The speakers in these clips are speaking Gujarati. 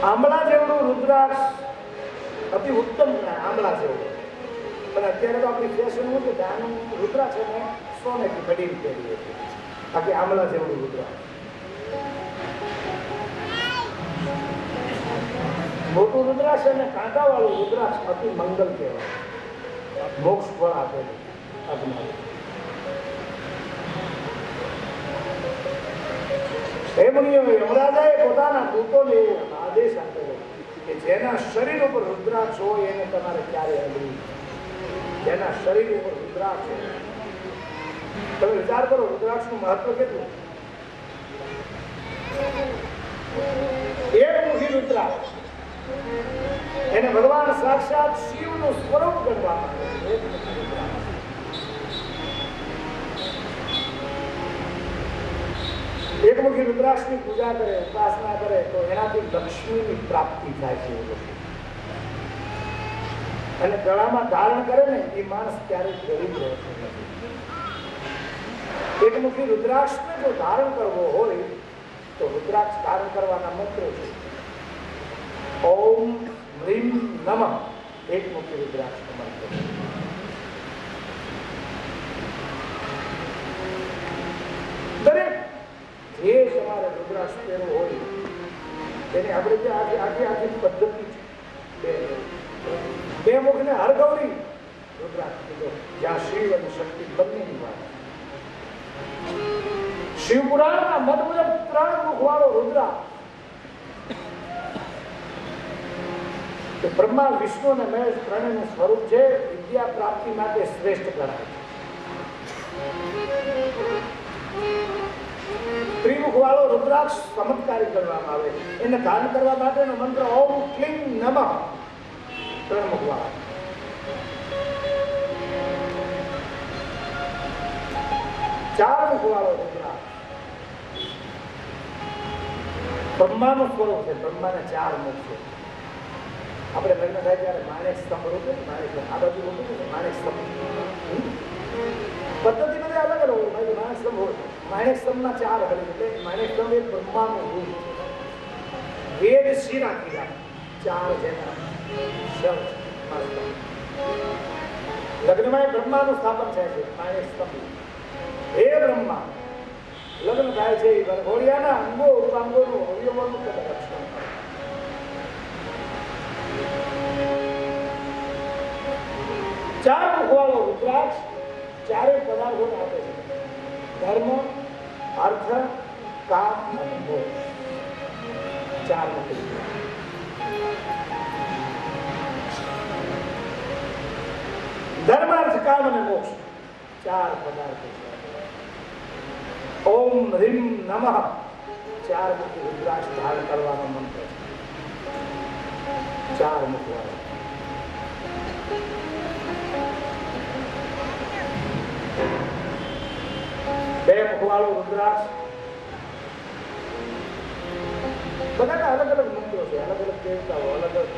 આંબળા જેવડું રુદ્રાક્ષ અતિ ઉત્તમ આંબળા જેવું, પણ અત્યારે તો આપણી ફેશન શું છે, આનું રુદ્રાક્ષ છે ને સોનેથી ઘડીને પહેરીએ છીએ, બાકી આંબળા જેવડું રુદ્રાક્ષ. મોટું રુદ્રાક્ષ અને કાંટા વાળું રુદ્રાક્ષ અતિ મંગલ કહેવાય, મોક્ષ ફળ આપેલું આપનારું. હે મુનિઓ, યમરાજાએ પોતાના દૂતોને આદેશ આપેલો કે જેના શરીર ઉપર રુદ્રાક્ષ હોય એને તમારે ક્યારે અડવું. જેના શરીર ઉપર રુદ્રાક્ષ હોય, તમે વિચાર કરો રુદ્રાક્ષનું મહત્વ કેટલું. એક મુખી રુદ્રાક્ષ, એને ભગવાન સાક્ષાત શિવનું સ્વરૂપ ગણવામાં આવે. એકમુખી રુદ્રાક્ષની પૂજા કરે, ઉપાસના કરે તો એનાથી લક્ષ્મીની પ્રાપ્તિ થાય છે. અને ગળામાં ધારણ કરે ને એ માણસ ક્યારેય ગરીબ રહેતો નથી. એકમુખી રુદ્રાક્ષને જો ધારણ કરવો હોય તો રુદ્રાક્ષ ધારણ કરવાના મંત્રો છે ઓમ હ્રીમ નમઃ. એકમુખી રુદ્રાક્ષ મંત્ર. દરેક જે તમારે રુદ્રાક્ષ પહેરવો હોય તેને આપણે જે આખી પદ્ધતિ છે. બે મુખને હરગૌરી રુદ્રાક્ષ કીધો, જ્યાં શિવ અને શક્તિ બંનેની વાત. શિવ પુરાણના મત મુજબ 3 મુખ વાળો રુદ્રાક્ષ બ્રહ્મા, વિષ્ણુ અને મહેશ ત્રણેયનું સ્વરૂપ છે. વિદ્યા પ્રાપ્તિ માટે શ્રેષ્ઠ ગણાય. ત્રિમુખ વાળો રુદ્રાક્ષ ચમત્કારી કરવામાં આવે. એને ધારણ કરવા માટેનો મંત્ર ઓમ ક્લીમ નમઃ. 3 મુખ વાળો. 4 મુખ વાળો રુદ્રાક્ષ બ્રહ્માનું સ્વરૂપ છે. બ્રહ્માને 4 મુખ છે. આપણે લગ્ન થાય ત્યારે માણેક સ્તંભ રૂપે, આ બાજુ રૂપે માણેક સ્તંભ પદ્ધતિ બધી અલગ અલગ હોય. માણેક સ્તંભ હોય, માણેક સ્તંભના 4 હળી, એટલે માણેક સ્તંભ એ બ્રહ્માનું રૂપ છે. વેદ શિરા કીધા 4 જેના લગ્નમાં બ્રહ્માનું સ્થાપન થાય છે. માણેક સ્તંભ હે બ્રહ્મા, લગ્ન થાય છે એ વરઘોડિયાના અંગો ઉપાંગોનું અવયવોનું તમે રક્ષણ કરો. 4 મુખ વાળો રુદ્રાક્ષ 4 પદાર્થોને આપે છે: ધર્મ, અર્થ, કામ અને મોક્ષ. 4 મુખ. ધર્મ, અર્થ, કામ અને મોક્ષ 4 પદાર્થો છે. ઓમ હ્રીમ નમઃ 4 મુખ રુદ્રાક્ષ ધારણ કરવાનો મંત્ર છે. 4 મુખ વાળો. બે મુખ વાળો રુદ્રાક્ષ બધાના અલગ અલગ મંત્રો છે, અલગ અલગ દેવતાઓ, અલગ અલગ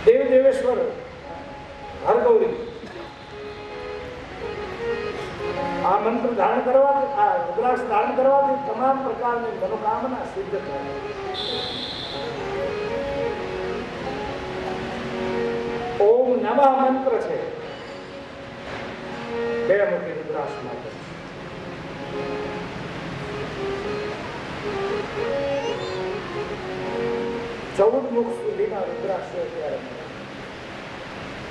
દેવ દેવેશ્વર, હરગૌરી. આ મંત્ર ધારણ કરવાથી, આ રુદ્રાક્ષ ધારણ કરવાથી તમામ પ્રકારની મનોકામના સિદ્ધ થાય. ઓમ નમઃ મંત્ર છે 2 મુખી રુદ્રાક્ષ માટે. ચૌદ મુખ સુધીના રુદ્રાક્ષ છે. ત્યારે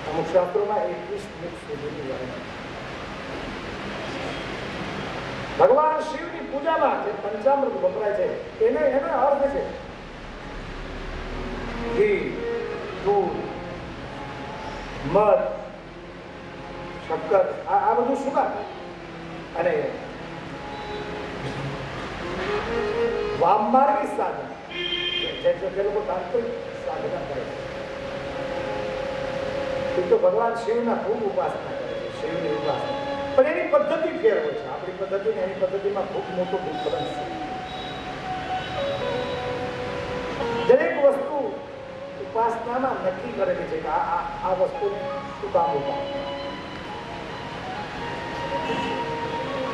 અમુક શાસ્ત્રોમાં 21 મુખ સુધીની વાત. ભગવાન શિવની પૂજામાં જે પંચામૃત વપરાય છે એનો અર્થ છે ઘી, દૂધ, મધ, શક્કર. આ બધું શું કામ? અને વામમાર્ગી સાધન, જે લોકો તાંત્રિક સાધના કરે છે એ તો ભગવાન શિવના ખૂબ ઉપાસના કરે છે, શિવની ઉપાસના. પણ એની પદ્ધતિ ફેર હોય છે. આપણી પદ્ધતિ ને એની પદ્ધતિમાં ખૂબ મોટું ડિફરન્સ છે. દરેક વસ્તુ ઉપાસનામાં નક્કી કરેલી છે કે આ વસ્તુ શું કામ ઉપાસ.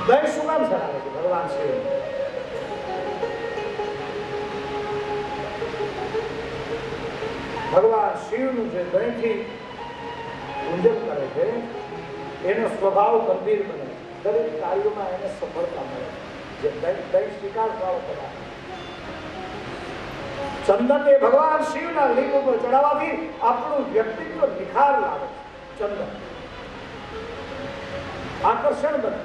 દહીં શું કામ ચલાવે છે ભગવાન શિવ? ભગવાન શિવનું જે દહીંથી પૂજન કરે છે એનો સ્વભાવ ગંભીર બને, દરેક કાર્યોમાં એને સફળતા મળે. જે દહીં સ્વીકાર વાળો પદાર્થ ચંદન એ ભગવાન શિવના લિંગ ઉપર ચડાવવાથી આપણું વ્યક્તિત્વ નિખાર લાવે. ચંદન આકર્ષણ બને.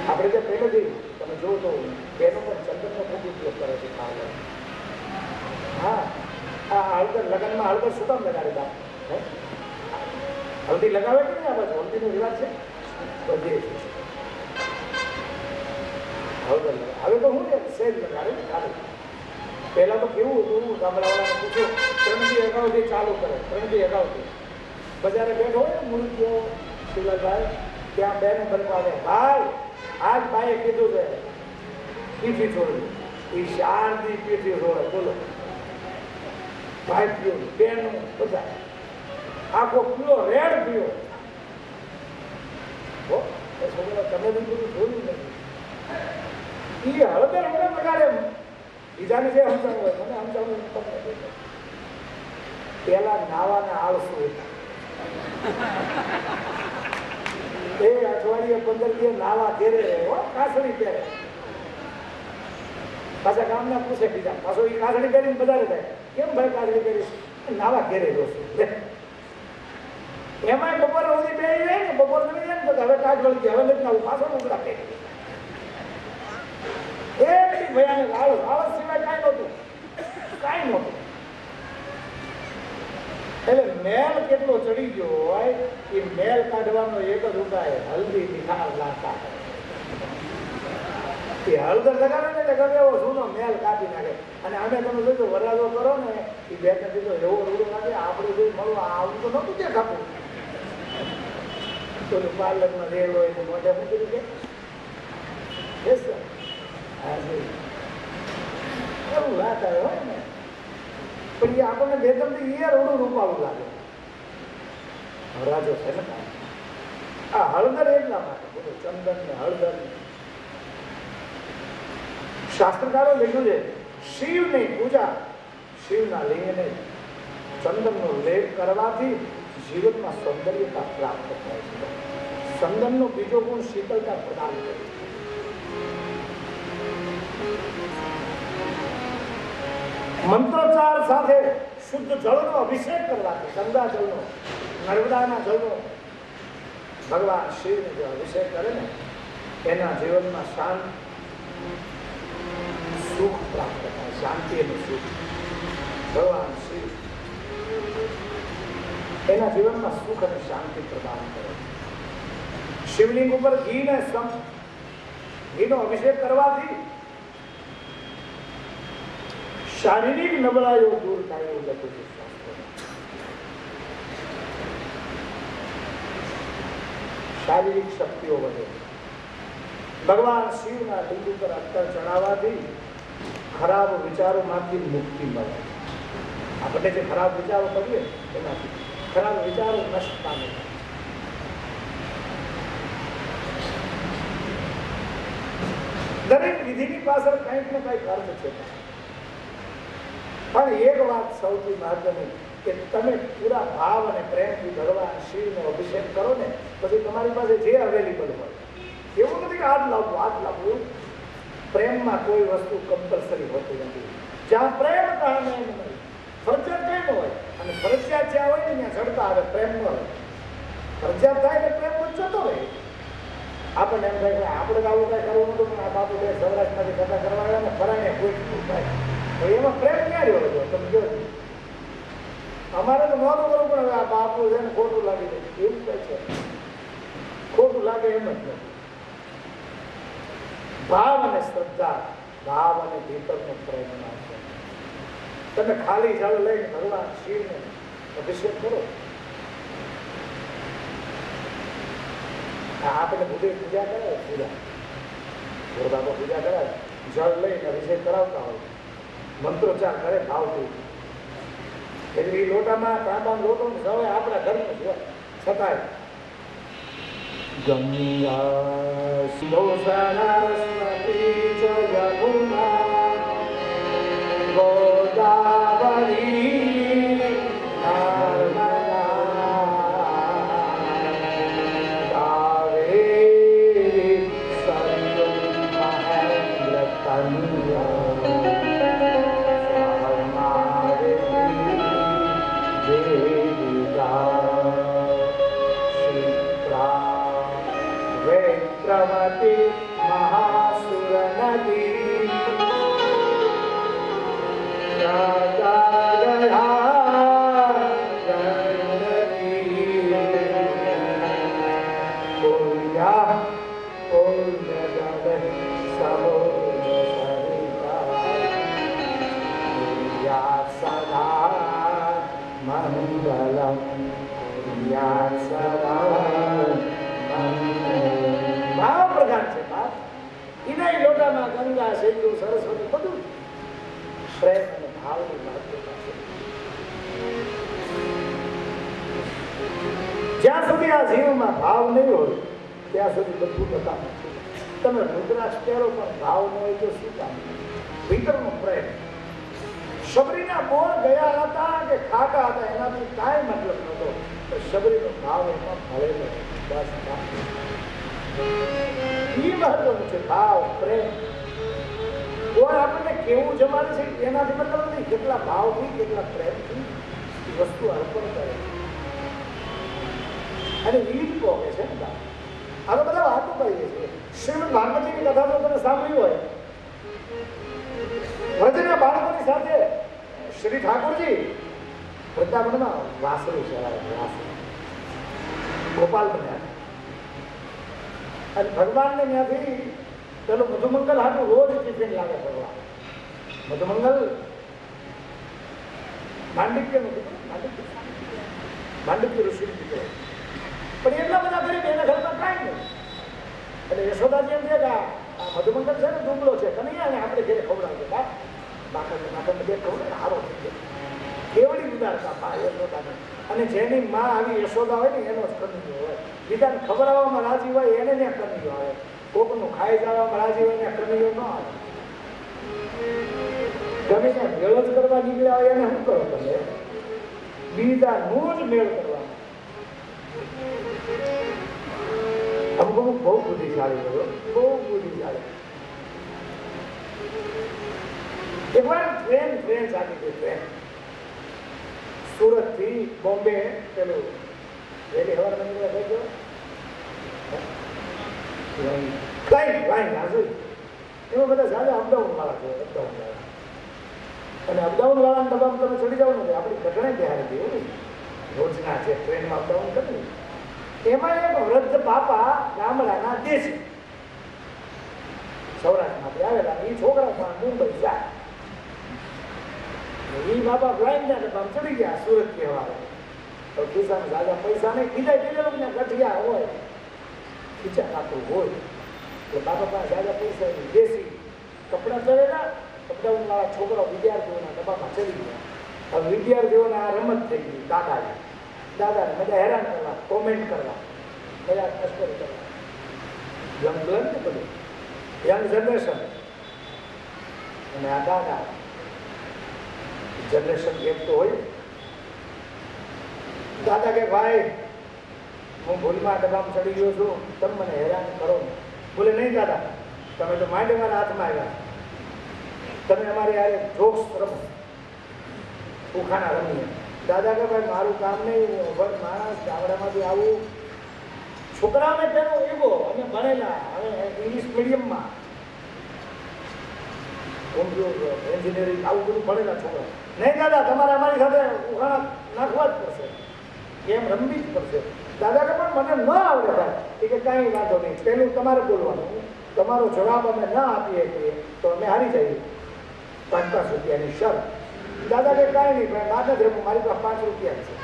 આપણે જે પહેલેથી તમે જો તો બેનો પણ ચંદનનો ખૂબ ઉપયોગ કરે છે ખાવા. હા, આ હળદર લગ્નમાં હળદર શું કામ લગાડે બાપ? હલ્દી લગાવે કે નહીં? આ બાજુ હલ્દીનો રિવાજ છે બધી હળદર લગાવે. હવે તો હું સેજ લગાડે ને ચાલુ. પહેલા તો કેવું હતું, ગામડાવાળાને પૂછો 3 દી અગાઉથી ચાલુ કરે, 3 દી અગાઉથી. બજારે બેઠો હોય ને મૂર્તિઓ શિવલાલભાઈ, ત્યાં બેન બનવાવે, ભાઈ આજ ભાઈએ કીધું છે પીઠી છોડવી, એ શાંતિ પીઠી છોડે. બોલો ભાઈ પીઓ, બેન બધા આખો પીઓ, રેડ પીઓ. તમે બધું જોયું નથી. એ હળદર મને લગાડે, બીજાને જે સમજાવવું હોય મને સમજાવવું તમને. પેલા નાવાના આળસુ હતા, એ અઠવાડિયે 15 દિવસ નાવા ઘેરે કાસડી પહેરે, પાછા ગામના પૂછે બીજા, પાછો એ કાસડી પહેરીને બજારે જાય. કેમ ભાઈ કાસડી પહેરીશ? નાવા ઘેરે જોશું. એમાં બપોર સુધી પહેરી જાય ને, બપોર નવી જાય ને તો હવે કાચ વળી ગયા, હવે નથી નાવું, પાછો ઉગડા પહેરી. એટલી ભયાનક આળસ, આળસ સિવાય કાંઈ નહોતું, કાંઈ નહોતું. એટલે મેલ કેટલો ચડી ગયો હોય એ મેલ કાઢવાનો એક જ ઉપાય હલ્દી નિખાર લાગતા. એ હળદર લગાવે ને એટલે ગમે એવો જૂનો મેલ કાપી નાખે. અને અમે તમે જોજો વરાજો કરો ને એ બે દીધો એવો રૂડો લાગે, આપણે જોઈ મળવા આવું તો નહોતું ત્યાં કાપવું. તો પાર્લરમાં રેલ હોય તો મોઢે મૂકી દે એવું વાત આવે હોય ને, પણ એ આપણને બે ત્રણ એ રોડું રૂપાવું લાગે. હરાજો છે ને આ હળદર એટલા માટે બોલો, ચંદન ને હળદર. શાસ્ત્રકારો લખ્યું છે શિવની પૂજા, શિવના લિંગને ચંદનનો લેપ કરવાથી જીવનમાં સૌંદર્યતા પ્રાપ્ત થાય છે. ચંદનનો બીજો ગુણ શીતળતા પ્રદાન કરે છે. મંત્રોચ્ચાર સાથે શુદ્ધ જળનો અભિષેક કરવાથી, ગંગા જળનો, નર્મદાના જળનો ભગવાન શિવને જે અભિષેક કરે ને એના જીવનમાં શાંત સુખ પ્રાપ્ત થાય. શાંતિ અને સુખ ભગવાન શિવ એના જીવનમાં સુખ અને શાંતિ પ્રદાન કરે. શિવલિંગ ઉપર ઘીનો અભિષેક કરવાથી શારીરિક નબળાઈઓ દૂર થાય એવું લખ્યું છે શાસ્ત્રોમાં. શારીરિક શક્તિઓ વધે. ભગવાન શિવના લિંગ ઉપર અત્તર ચડાવવાથી ખરાબ વિચારોમાંથી મુક્તિ મળે. આપણે જે ખરાબ વિચારો કરીએ એનાથી ખરાબ વિચારો નષ્ટ પામે. દરેક વિધિની પાછળ કંઈક ને કંઈક અર્થ છે. પણ એક વાત સૌથી મહત્વની કે તમે પૂરા ભાવ અને પ્રેમથી ભગવાન શિવનો અભિષેક કરો ને પછી તમારી પાસે જે અવેલેબલ હોય, એવું નથી કે હાથ લાવવું. પ્રેમમાં કોઈ વસ્તુ કમ્પલસરી હોતી નથી. જ્યાં પ્રેમ ત્યાં એમ નહીં. ફરજિયાત કેમ હોય? અને ફરજિયાત જ્યાં હોય ને ત્યાં જડતા આવે, પ્રેમ ન હોય. ફરજિયાત થાય એટલે પ્રેમ જતો રહે. આપણને એમ થાય કે આપણે તો આવું કાંઈ કરવું નતું, પણ આ બાપુ બે સૌરાષ્ટ્રમાંથી કથા કરવા આવ્યા ને ફરાઈને કોઈ થાય તો એમાં પ્રેમ ક્યાં રહ્યો હતો? તમે જો અમારે તો નહોતું કરવું, પણ હવે આ બાપુ છે ને ખોટું લાગી જાય એવું કહે છે. ખોટું લાગે એમ જ નથી. ભાવ અને શ્રદ્ધા, ભાવ અને ભીતરનો પ્રેમ છે. તમે ખાલી જળ લઈને ભગવાન શિવને અભિષેક કરો. આપણે બુદ્ધિ પૂજા કરાવે, પૂજા કરાવે, જળ લઈને અભિષેક કરાવતા હોય, મંત્રોચ્ચાર કરે ભાવથી. એટલે એ લોટામાં તાંબાનો લોટો હવે આપણા ઘરનો જ હોય છતાંય ગંગા પ્રવતિ મહાસુર નદી મંગલમ ભાવ પ્રધાન છે બાપ. ઇનાય લોટામાં ગંગા સિંધુ સરસ્વતી બધું પ્રેમ અને ભાવની મહત્વતા છે. જ્યાં સુધી આ જીવમાં ભાવ નહીં હોય ત્યાં સુધી બધું બતા નથી. તમે રુદ્રાક્ષ પહેરો પણ ભાવ ન હોય તો શું કામ? ભીતરનો પ્રેમ. શબરીના બોર ગયા હતા કે ખાટા હતા એનાથી કાંઈ મતલબ નહોતો. શબરીનો ભાવ એમાં ભળેલો બસ એ મહત્વનું છે. ભાવ પ્રેમ કોઈ આપણને કેવું જમાડે છે એનાથી મતલબ નથી. કેટલા ભાવથી કેટલા પ્રેમથી વસ્તુ અર્પણ કરે અને રીત પોકે છે ને. આ તો બધા વાતો કહીએ છીએ. શ્રીમદ ભાગવતીની કથા તો તમે સાંભળ્યું હોય. વ્રજના બાળકોની સાથે શ્રી ઠાકોરજી વૃંદાવનમાં વાસળી ચલાવે. ગોપાલ બન્યા અને ભગવાનને ત્યાંથી પેલો મધુમંગલ હાટું રોજ ટિફિન લાગે ભગવાન. મધુમંગલ માંડિક્યનું કીધું, માંડિક્ય ઋષિનું કીધું. પણ એટલા બધા ગરીબ એના ઘરમાં કાંઈ નહીં. એટલે યશોદાજી એમ છે કે આ મધુમંગલ છે ને દુબળો છે કનૈયા ને આપણે ઘરે ખવડાવજો બાપ. બાકરને બે ખવડે ને હારો થઈ જાય. કેવડી ઉદારતા બા યશોદાને. અને જેની માં આવી યશોદા હોય ને એનો જ કનૈયો હોય. બીજાને ખવડાવવામાં રાજી હોય એને ત્યાં કનૈયો આવે. કોકનું ખાઈ જવામાં રાજી હોય ને કનૈયો ન આવે. ગમે ત્યાં મેળ જ કરવા નીકળ્યા હોય એને શું કરો તમે? બીજાનું જ મેળ કરવા. અમુક અમુક બહુ બુદ્ધિશાળી હતો, બહુ બુદ્ધિશાળી. એકવાર ટ્રેન ચાલી ગઈ. ટ્રેન સુરત થી બોમ્બે પેલું વહેલી હવાર મંદિર થઈ ગયો. એમાં બધા સારા અપડાઉન વાળા છે. અપડાઉન વાળા અને અપડાઉન વાળાના ડબ્બામાં તમે ચડી જાવ ને આપણી ઘટણે બિહારી દે એવું યોજના છે ટ્રેનમાં અપડાઉન કરવી. એમાં એક વૃદ્ધ બાપા ગામડાના દેશી સૌરાષ્ટ્રમાંથી આવેલા એ છોકરા મુંબઈ જાય. એ બાપા ફ્લાઇંગ ના ડબ્બામાં ચડી ગયા સુરત કહેવાય. તો ખિસ્સામાં જાજા પૈસા નહીં. ખીજાય કીધેલું ને ગઠિયા હોય ખીચા કાપડું હોય એટલે બાપા પાસે જાજા પૈસા દેશી કપડાં પહેરેલા. અપડાઉન વાળા છોકરાઓ વિદ્યાર્થીઓના ડબ્બામાં ચડી ગયા. હવે વિદ્યાર્થીઓને આ રમત થઈ ગઈ. દાદાને બધા હેરાન કરવા, કોમેન્ટ કરવા, બધા મસ્કરી કરવા. યંગ બ્લડ ને બધું યંગ જનરેશન. અને આ દાદા જનરેશન ગેપ તો હોય. દાદા કે ભાઈ હું ભૂલમાં ડબ્બામાં ચડી ગયો છું, તમે મને હેરાન કરો. બોલે નહીં દાદા, તમે તો માંડે મારા હાથમાં આવ્યા. તમે અમારી યારે જોક્સ રમો, ઉખાણા રમીએ. દાદા કે ભાઈ મારું કામ નહીં. હું માણસ ગામડામાંથી આવું. છોકરાઓને પેલો એવો અમે ભણેલા હવે ઇંગ્લિશ મીડિયમમાં કોમ્પ્યુટર એન્જિનિયરિંગ આવું બધું ભણેલા છોકરા. નહીં દાદા તમારે અમારી સાથે ઉખાણા નાખવા જ પડશે, ગેમ રમવી જ પડશે. દાદા કે પણ મને ન આવડે ભાઈ. એ કે કાંઈ વાંધો નહીં, પહેલું તમારે બોલવાનું. તમારો જવાબ અમે ના આપીએ છીએ તો અમે હારી જઈએ. 5 રૂપિયાની શર્ત. દાદા કે કાંઈ નહીં ભાઈ ના જ મારી પાસે 5 રૂપિયા છે.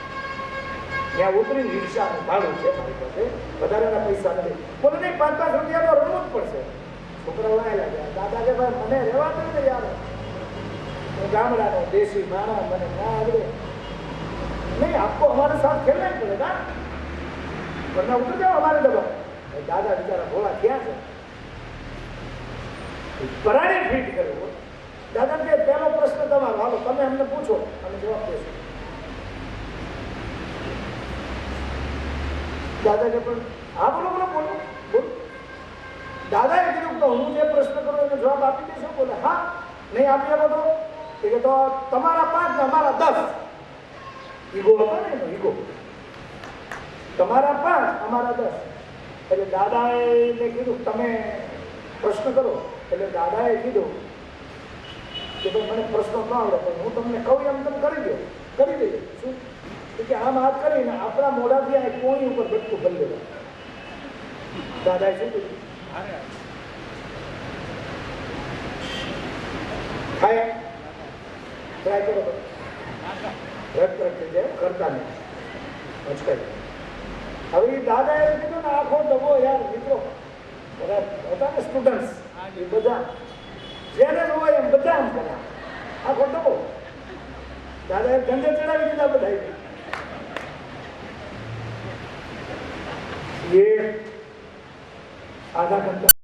ત્યાં ઉતરી રિક્ષાનું ભાડું છે મારી પાસે, વધારેના પૈસા નથી. બોલે નહીં 5 રૂપિયા તો રમવું જ પડશે. છોકરા વણાયેલા ગયા. દાદા કે ભાઈ મને રહેવા દો ને યાર, હું ગામડાનો દેશી માણસ, મને ના આવડે. નહીં આપકો અમારે સાથ ખેલના જ પડે ના, વરના ઉતર જાઓ અમારે ડબ્બા. દાદા બિચારા ભોળા ક્યાં છે? પરાણે ફીટ કર્યું. દાદા કે પહેલો પ્રશ્ન તમારો, હાલો તમે અમને પૂછો અમે જવાબ દેશું. દાદા કે પણ હા બોલો બોલો બોલો બોલો. દાદાએ કીધું તો હું જે પ્રશ્ન કરું એને જવાબ આપી દેશો? બોલે હા. નહીં આપી આપો તો એ તો તમારા 5 ને અમારા 10. ઈગો હતો ને એનો ઈગો. તમારા 5 અમારા 10. એટલે દાદાએ એને કીધું તમે પ્રશ્ન કરો. એટલે દાદાએ કીધું કે ભાઈ મને પ્રશ્ન ન આવડે પણ હું તમને કહું એમ તમે કરી દો, કરી દેજો. શું કે આમ હાથ કરીને આપણા મોઢાથી આ કોણી ઉપર બટકું ભરી દેવા. દાદાએ શું કીધું? ખાય ટ્રાય કરો, રટ થઈ જાય, કરતા નહીં અચકાય. હવે એ દાદાએ કીધું ને આખો ડબ્બો યાર મિત્રો બધા હતા ને સ્ટુડન્ટ્સ એ બધા જેને હોય એમ બધા આમ કર્યા આખો ડબ્બો. દાદાએ ધંધે ચડાવી દીધા બધા. એ આધા ઘંટા